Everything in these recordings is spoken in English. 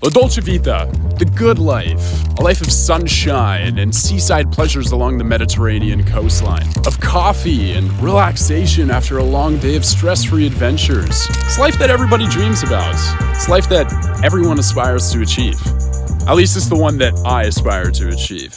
La Dolce Vita, the good life, a life of sunshine and seaside pleasures along the Mediterranean coastline, of coffee and relaxation after a long day of stress-free adventures. It's life that everybody dreams about. It's life that everyone aspires to achieve. At least it's the one that I aspire to achieve.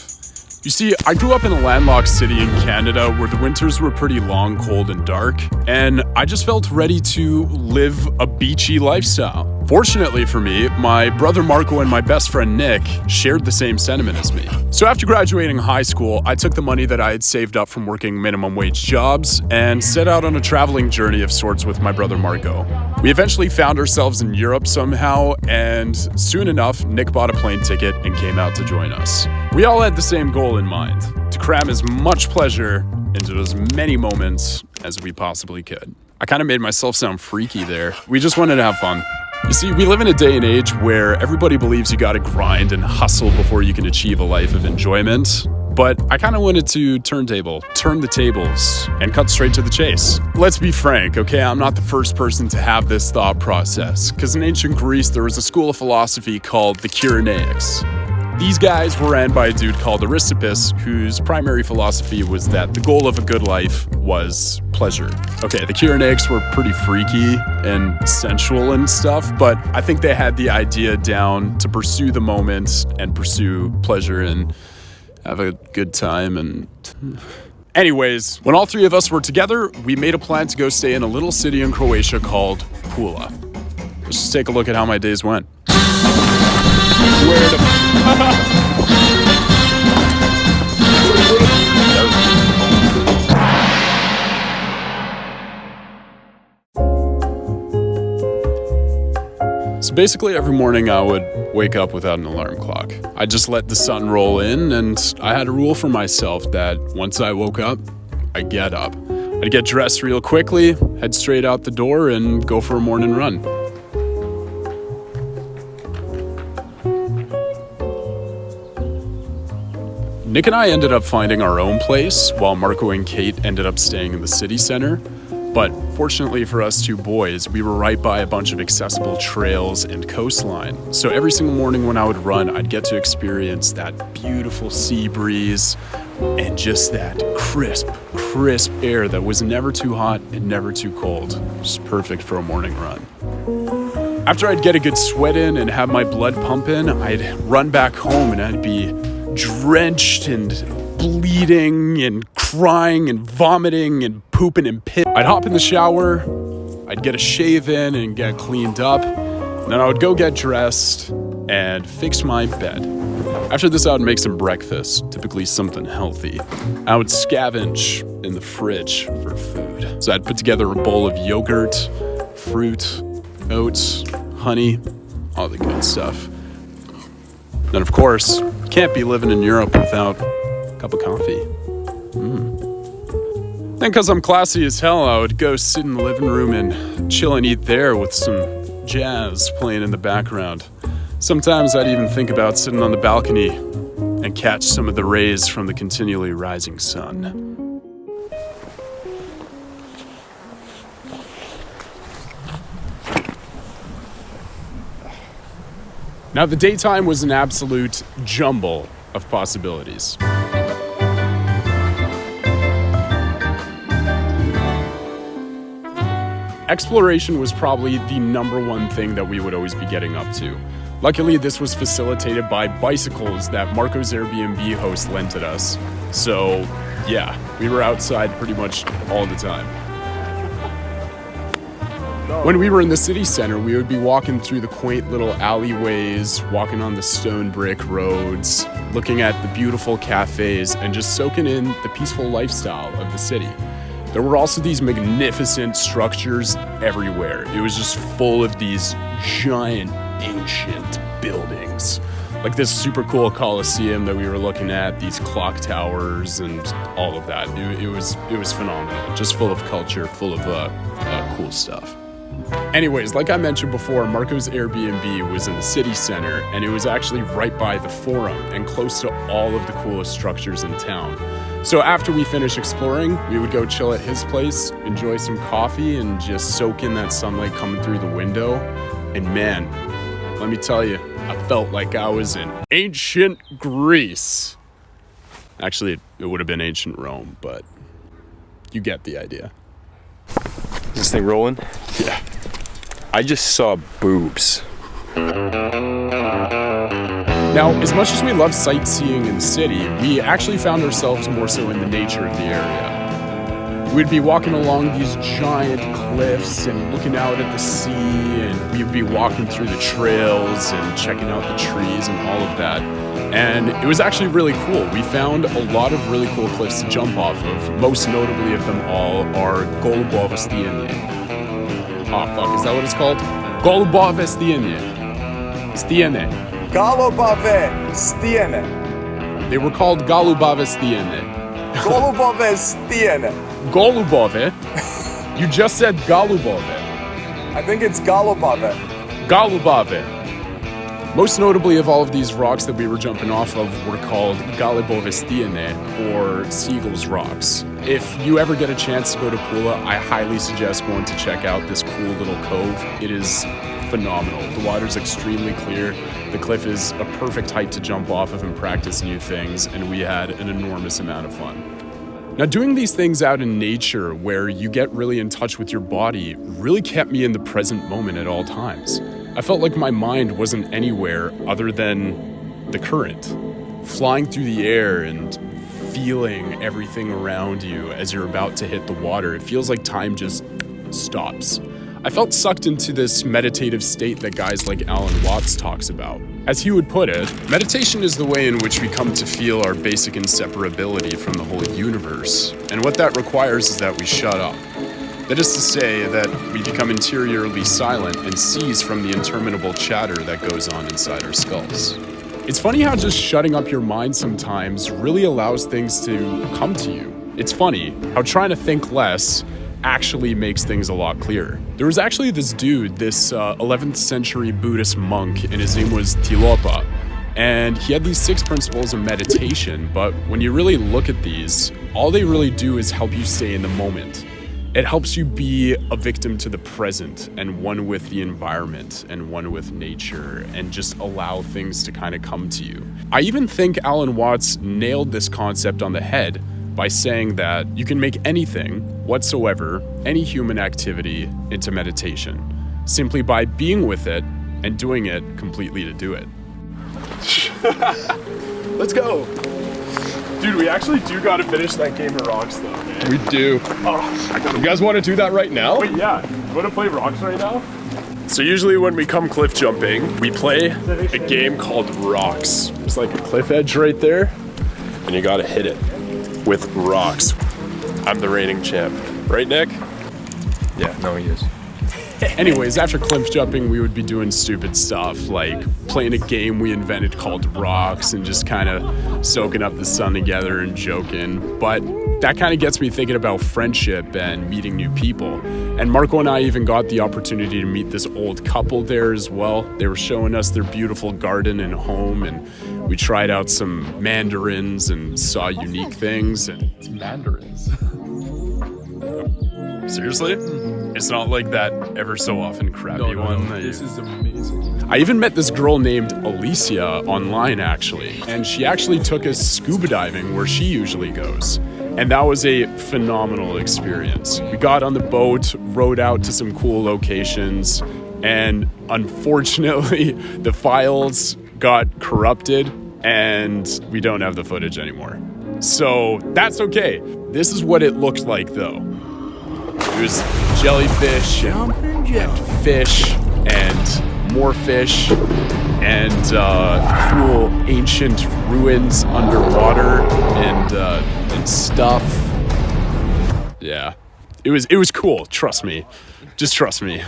You see, I grew up in a landlocked city in Canada where the winters were pretty long, cold, and dark, and I just felt ready to live a beachy lifestyle. Fortunately for me, my brother Marco and my best friend Nick shared the same sentiment as me. So after graduating high school, I took the money that I had saved up from working minimum wage jobs and set out on a traveling journey of sorts with my brother Marco. We eventually found ourselves in Europe somehow, and soon enough, Nick bought a plane ticket and came out to join us. We all had the same goal in mind, to cram as much pleasure into as many moments as we possibly could. I kind of made myself sound freaky there. We just wanted to have fun. You see, we live in a day and age where everybody believes you gotta grind and hustle before you can achieve a life of enjoyment. But I kind of wanted to turn the tables, and cut straight to the chase. Let's be frank, okay? I'm not the first person to have this thought process, because in ancient Greece, there was a school of philosophy called the Cyrenaics. These guys were ran by a dude called Aristippus, whose primary philosophy was that the goal of a good life was pleasure. Okay, the Cyrenaics were pretty freaky and sensual and stuff, but I think they had the idea down to pursue the moment and pursue pleasure and have a good time. And anyways, when all three of us were together, we made a plan to go stay in a little city in Croatia called Pula. Let's just take a look at how my days went. So basically every morning I would wake up without an alarm clock. I'd just let the sun roll in, and I had a rule for myself that once I woke up, I'd get up. I'd get dressed real quickly, head straight out the door, and go for a morning run. Nick and I ended up finding our own place, while Marco and Kate ended up staying in the city center. But fortunately for us two boys, we were right by a bunch of accessible trails and coastline. So every single morning when I would run, I'd get to experience that beautiful sea breeze and just that crisp air that was never too hot and never too cold. Just perfect for a morning run. After I'd get a good sweat in and have my blood pumping, I'd run back home and I'd be drenched and bleeding and crying and vomiting and pooping and piss. I'd hop in the shower, I'd get a shave in and get cleaned up, and then I would go get dressed and fix my bed. After this, I would make some breakfast, typically something healthy. I would scavenge in the fridge for food. So I'd put together a bowl of yogurt, fruit, oats, honey, all the good stuff. Then of course, can't be living in Europe without a cup of coffee. Then because I'm classy as hell, I would go sit in the living room and chill and eat there with some jazz playing in the background. Sometimes I'd even think about sitting on the balcony and catch some of the rays from the continually rising sun. Now, the daytime was an absolute jumble of possibilities. Exploration was probably the number one thing that we would always be getting up to. Luckily, this was facilitated by bicycles that Marco's Airbnb host rented us. So, yeah, we were outside pretty much all the time. When we were in the city center, we would be walking through the quaint little alleyways, walking on the stone brick roads, looking at the beautiful cafes, and just soaking in the peaceful lifestyle of the city. There were also these magnificent structures everywhere. It was just full of these giant, ancient buildings. Like this super cool Colosseum that we were looking at, these clock towers and all of that. It was phenomenal, just full of culture, full of cool stuff. Anyways, like I mentioned before, Marco's Airbnb was in the city center, and it was actually right by the Forum and close to all of the coolest structures in town. So after we finished exploring, we would go chill at his place, enjoy some coffee, and just soak in that sunlight coming through the window. And man, let me tell you, I felt like I was in ancient Greece. Actually, it would have been ancient Rome, but you get the idea. Is this thing rolling? Yeah. I just saw boobs. Now, as much as we love sightseeing in the city, we actually found ourselves more so in the nature of the area. We'd be walking along these giant cliffs and looking out at the sea, and we'd be walking through the trails and checking out the trees and all of that. And it was actually really cool. We found a lot of really cool cliffs to jump off of. Most notably of them all are Golubove Stienje. Oh fuck, is that what it's called? Golubove Stienje. Stienje. Golubove Stienje. They were called Golubove Stienje. Golubove Stienje. Golubove? You just said Golubove. I think it's Golubove. Golubove. Most notably of all of these rocks that we were jumping off of were called Golubove Stienje, or Seagull's Rocks. If you ever get a chance to go to Pula, I highly suggest going to check out this cool little cove. It is phenomenal. The water's extremely clear. The cliff is a perfect height to jump off of and practice new things, and we had an enormous amount of fun. Now, doing these things out in nature where you get really in touch with your body really kept me in the present moment at all times. I felt like my mind wasn't anywhere other than the current. Flying through the air and feeling everything around you as you're about to hit the water, it feels like time just stops. I felt sucked into this meditative state that guys like Alan Watts talks about. As he would put it, meditation is the way in which we come to feel our basic inseparability from the whole universe. And what that requires is that we shut up. That is to say that we become interiorly silent and cease from the interminable chatter that goes on inside our skulls. It's funny how just shutting up your mind sometimes really allows things to come to you. It's funny how trying to think less actually makes things a lot clearer. There was actually this dude, this 11th century Buddhist monk, and his name was Tilopa. And he had these 6 principles of meditation, but when you really look at these, all they really do is help you stay in the moment. It helps you be a victim to the present and one with the environment and one with nature and just allow things to kind of come to you. I even think Alan Watts nailed this concept on the head by saying that you can make anything whatsoever, any human activity, into meditation, simply by being with it and doing it completely to do it. Let's go. Dude, we actually do gotta finish that game of rocks though, man. We do. You guys want to do that right now? Wait, yeah. You wanna play rocks right now? So usually when we come cliff jumping, we play a game called rocks. There's like a cliff edge right there, and you gotta hit it with rocks. I'm the reigning champ. Right, Nick? Yeah, no, he is. Anyways, after cliff jumping, we would be doing stupid stuff like playing a game we invented called Rocks and just kind of soaking up the sun together and joking. But that kind of gets me thinking about friendship and meeting new people. And Marco and I even got the opportunity to meet this old couple there as well. They were showing us their beautiful garden and home, and we tried out some mandarins and saw unique things. And It's mandarins. seriously? It's not like that ever so often crappy one. This is amazing. I even met this girl named Alicia online actually, and she actually took us scuba diving where she usually goes. And that was a phenomenal experience. We got on the boat, rowed out to some cool locations, and unfortunately the files got corrupted and we don't have the footage anymore. So that's okay. This is what it looked like though. It was jellyfish and fish and more fish and cool ancient ruins underwater and stuff. Yeah, it was cool. Trust me, just trust me.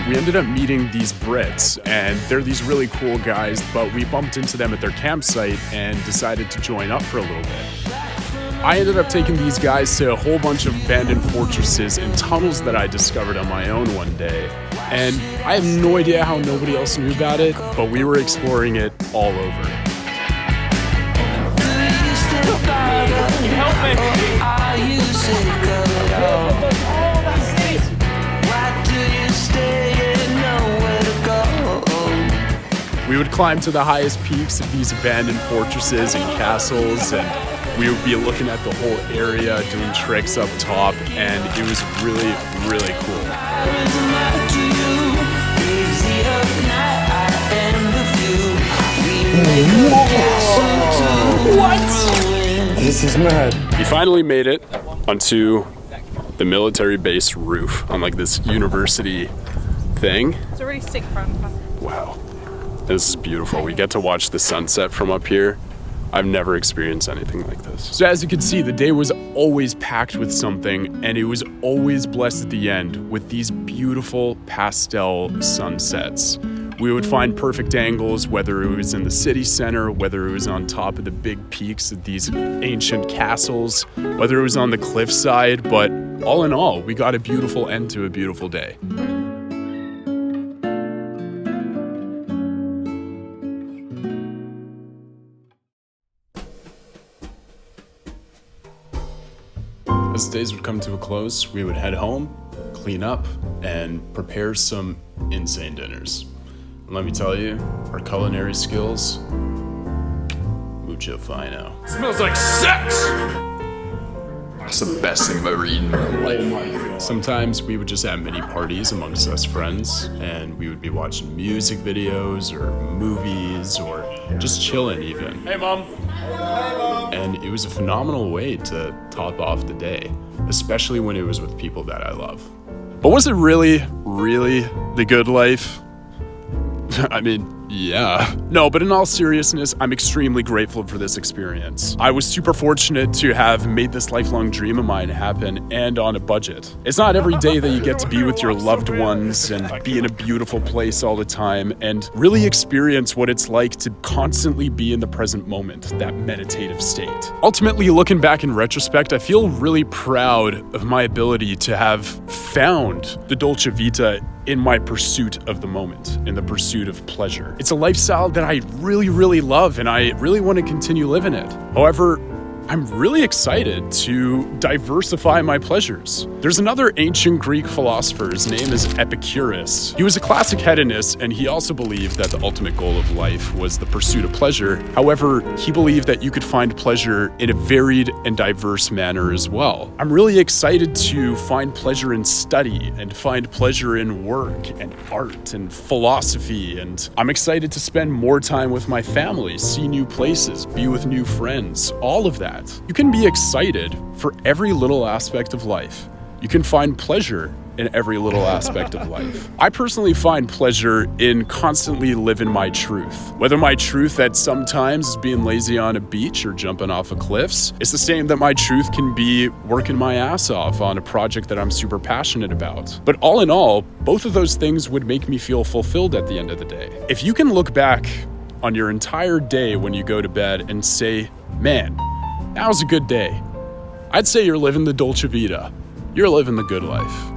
We ended up meeting these Brits, and they're these really cool guys, but we bumped into them at their campsite and decided to join up for a little bit. I ended up taking these guys to a whole bunch of abandoned fortresses and tunnels that I discovered on my own one day. And I have no idea how nobody else knew about it, but we were exploring it all over. Help me! would climb to the highest peaks of these abandoned fortresses and castles, and we would be looking at the whole area, doing tricks up top, and it was really, really cool. What? This is mad. We finally made it onto the military base roof on like this university thing. It's a really sick front. Wow, this is beautiful. We get to watch the sunset from up here. I've never experienced anything like this. So as you can see, the day was always packed with something, and it was always blessed at the end with these beautiful pastel sunsets. We would find perfect angles, whether it was in the city center, whether it was on top of the big peaks of these ancient castles, whether it was on the cliffside, but all in all, we got a beautiful end to a beautiful day. As days would come to a close, we would head home, clean up, and prepare some insane dinners. And let me tell you, our culinary skills, mucho fino. Smells like sex! That's the best thing I've ever eaten in my life. Sometimes we would just have mini parties amongst us friends, and we would be watching music videos or movies or just chilling even. Hey, Mom. And it was a phenomenal way to top off the day, especially when it was with people that I love. But was it really, really the good life? I mean, yeah. No, but in all seriousness, I'm extremely grateful for this experience. I was super fortunate to have made this lifelong dream of mine happen, and on a budget. It's not every day that you get to be with your loved ones and be in a beautiful place all the time and really experience what it's like to constantly be in the present moment, that meditative state. Ultimately, looking back in retrospect, I feel really proud of my ability to have found the Dolce Vita in my pursuit of the moment, in the pursuit of pleasure. It's a lifestyle that I really, really love, and I really want to continue living it. However, I'm really excited to diversify my pleasures. There's another ancient Greek philosopher, his name is Epicurus. He was a classic hedonist, and he also believed that the ultimate goal of life was the pursuit of pleasure. However, he believed that you could find pleasure in a varied and diverse manner as well. I'm really excited to find pleasure in study and find pleasure in work and art and philosophy, and I'm excited to spend more time with my family, see new places, be with new friends, all of that. You can be excited for every little aspect of life. You can find pleasure in every little aspect of life. I personally find pleasure in constantly living my truth. Whether my truth that sometimes is being lazy on a beach or jumping off of cliffs, it's the same that my truth can be working my ass off on a project that I'm super passionate about. But all in all, both of those things would make me feel fulfilled at the end of the day. If you can look back on your entire day when you go to bed and say, man, that was a good day, I'd say you're living the Dolce Vita. You're living the good life.